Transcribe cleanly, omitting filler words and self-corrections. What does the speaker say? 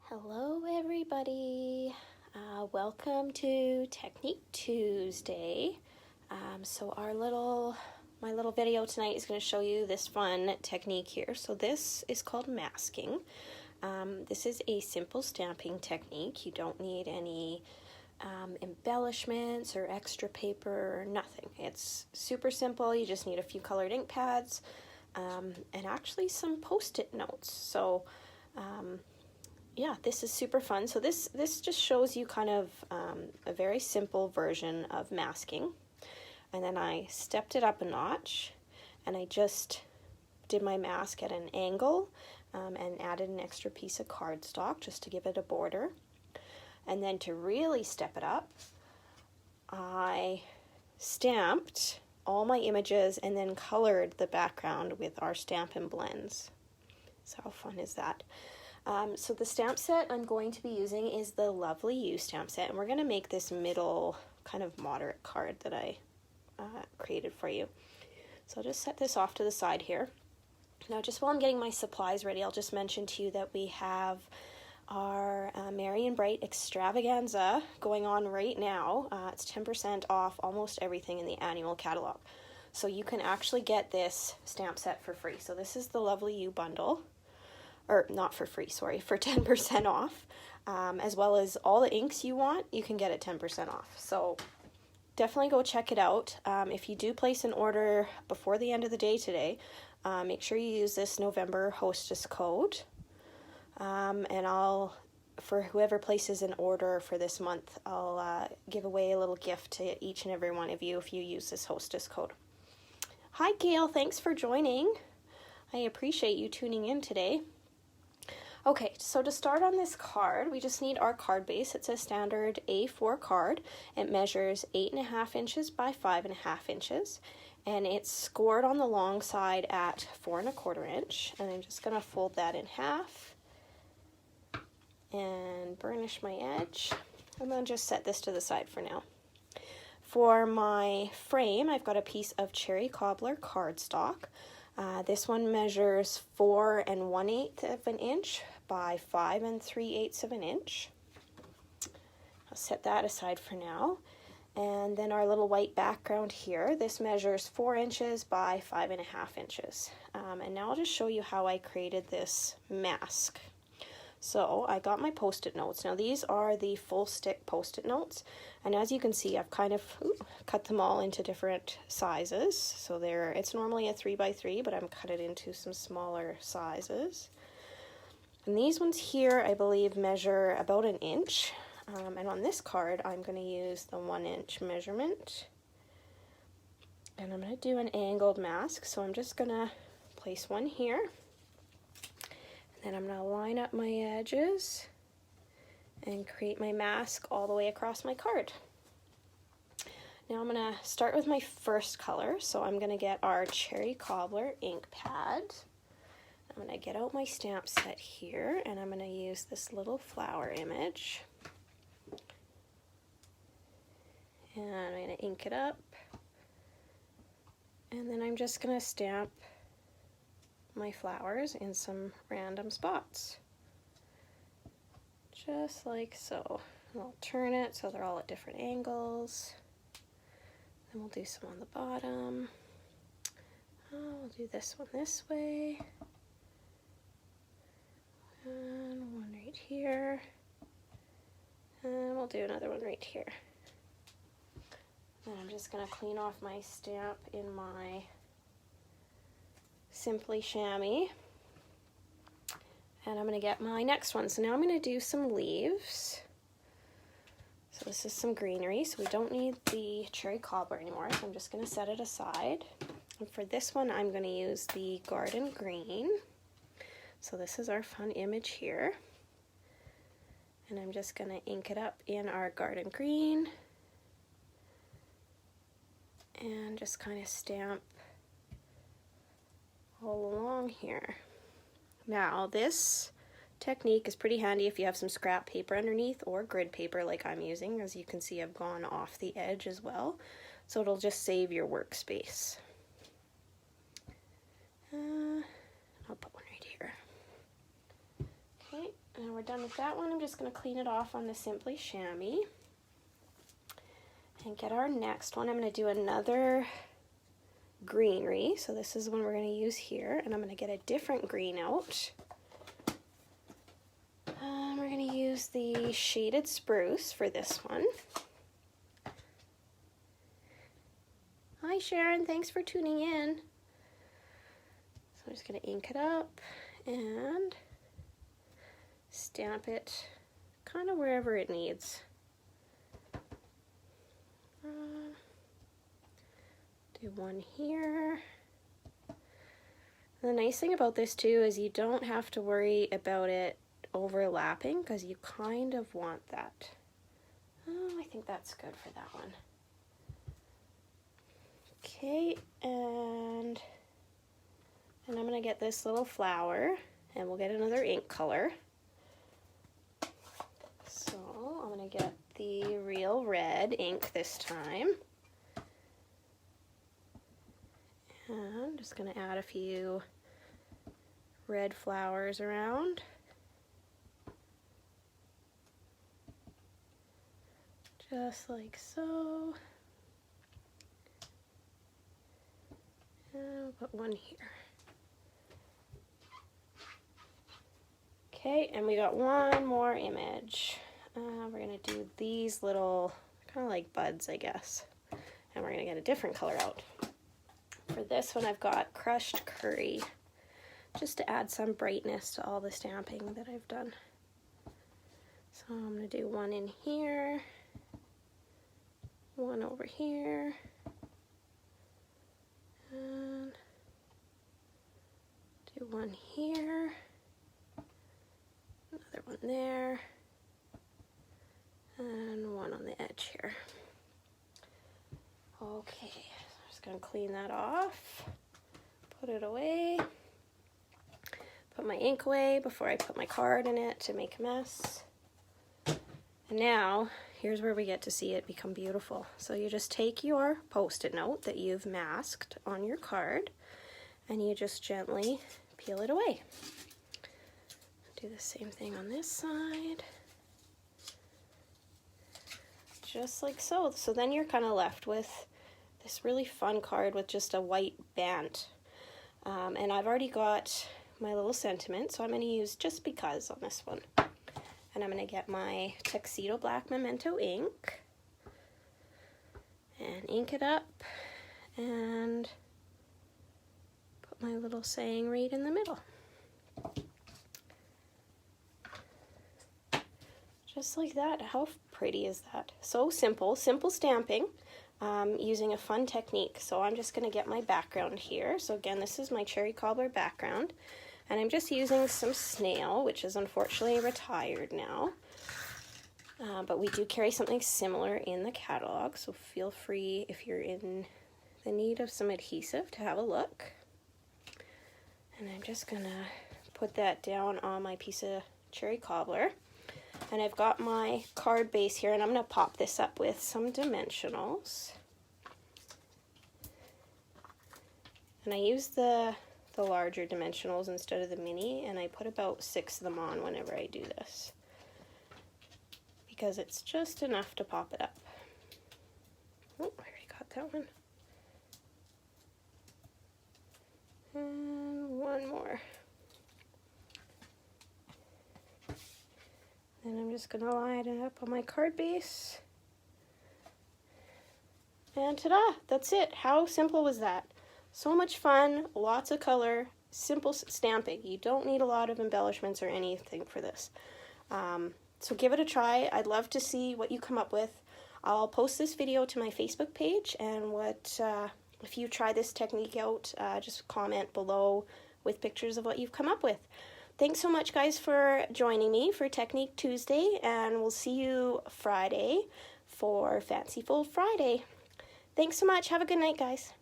Hello everybody, welcome to Technique Tuesday. So my little video tonight is going to show you this fun technique here. So this is called masking. This is a simple stamping technique. You don't need any embellishments or extra paper or nothing. It's super simple. You just need a few colored ink pads and actually some post-it notes. So yeah, this is super fun. So this just shows you kind of a very simple version of masking. And then I stepped it up a notch and I just did my mask at an angle and added an extra piece of cardstock just to give it a border. And then to really step it up, I stamped all my images and then colored the background with our Stampin' Blends. So how fun is that? So the stamp set I'm going to be using is the Lovely You stamp set, and we're going to make this middle kind of moderate card that I created for you. So I'll just set this off to the side here. Now just while I'm getting my supplies ready, I'll just mention to you that we have our Merry and Bright extravaganza going on right now. It's 10% off almost everything in the annual catalog. So you can actually get this stamp set for free. So this is the Lovely You bundle. Or not for free, sorry, for 10% off, as well as all the inks you want, you can get it 10% off. So definitely go check it out. If you do place an order before the end of the day today, make sure you use this November hostess code. And for whoever places an order for this month, I'll give away a little gift to each and every one of you if you use this hostess code. Hi Gail, thanks for joining. I appreciate you tuning in today. Okay, so to start on this card, we just need our card base. It's a standard A4 card. It measures 8.5 inches by 5.5 inches, and it's scored on the long side at 4.25 inch. And I'm just gonna fold that in half and burnish my edge. I'm gonna just set this to the side for now. For my frame, I've got a piece of Cherry Cobbler cardstock. This one measures 4 1/8 of an inch by 5 3/8 of an inch. I'll set that aside for now. And then our little white background here, this measures 4 inches by 5.5 inches. And now I'll just show you how I created this mask. So I got my post-it notes. Now these are the full stick post-it notes. And as you can see, I've kind of cut them all into different sizes. So it's normally a 3x3, but I'm cut it into some smaller sizes. And these ones here, I believe, measure about 1 inch. And on this card, I'm going to use the 1 inch measurement. And I'm going to do an angled mask. So I'm just going to place one here. And then I'm going to line up my edges and create my mask all the way across my card. Now I'm going to start with my first color. So I'm going to get our Cherry Cobbler ink pad. I'm going to get out my stamp set here, and I'm going to use this little flower image. And I'm going to ink it up. And then I'm just going to stamp my flowers in some random spots. Just like so. And I'll turn it so they're all at different angles. Then we'll do some on the bottom. We'll do this one this way. And one right here. And we'll do another one right here. And I'm just going to clean off my stamp in my Simply Chamois. And I'm going to get my next one. So now I'm going to do some leaves. So this is some greenery. So we don't need the Cherry Cobbler anymore. So I'm just going to set it aside. And for this one, I'm going to use the Garden Green. So this is our fun image here. And I'm just going to ink it up in our Garden Green. And just kind of stamp all along here. Now this technique is pretty handy if you have some scrap paper underneath or grid paper like I'm using. As you can see, I've gone off the edge as well. So it'll just save your workspace. I'll put one right here. Okay, Now we're done with that one. I'm just going to clean it off on the Simply Chamois and get our next one. I'm going to do another greenery. So this is the one we're going to use here, and I'm going to get a different green out. We're going to use the Shaded Spruce for this one. Hi Sharon, thanks for tuning in. So I'm just going to ink it up and stamp it kind of wherever it needs. Do one here. And the nice thing about this too is you don't have to worry about it overlapping because you kind of want that. Oh, I think that's good for that one. Okay, and I'm going to get this little flower, and we'll get another ink color. So I'm going to get the Real Red ink this time. And I'm just going to add a few red flowers around. Just like so. And I'll put one here. Okay, and we got one more image. We're going to do these little, kind of like buds, I guess. And we're going to get a different color out. For this one, I've got Crushed Curry, just to add some brightness to all the stamping that I've done. So I'm going to do one in here, one over here, and do one here, another one there, and one on the edge here. Okay, I'm just going to clean that off, put it away, put my ink away before I put my card in it to make a mess. And now, here's where we get to see it become beautiful. So you just take your Post-it note that you've masked on your card, and you just gently peel it away. Do the same thing on this side. Just like so. So then you're kind of left with this really fun card with just a white band. And I've already got my little sentiment, so I'm going to use Just Because on this one. And I'm going to get my Tuxedo Black Memento ink and ink it up and put my little saying right in the middle. Just like that. How pretty is that? So simple stamping using a fun technique. So I'm just going to get my background here. So again, this is my cherry cobbler background. And I'm just using some snail, which is unfortunately retired now. But we do carry something similar in the catalog, so feel free, if you're in the need of some adhesive, to have a look. And I'm just going to put that down on my piece of cherry cobbler. And I've got my card base here, and I'm going to pop this up with some dimensionals. And I use the larger dimensionals instead of the mini, and I put about 6 of them on whenever I do this, because it's just enough to pop it up. Oh, I already got that one. And one more. And I'm just gonna line it up on my card base. And ta-da! That's it. How simple was that? So much fun, lots of color, simple stamping. You don't need a lot of embellishments or anything for this. So give it a try. I'd love to see what you come up with. I'll post this video to my Facebook page, and if you try this technique out, just comment below with pictures of what you've come up with. Thanks so much, guys, for joining me for Technique Tuesday, and we'll see you Friday for Fancy Fold Friday. Thanks so much. Have a good night, guys.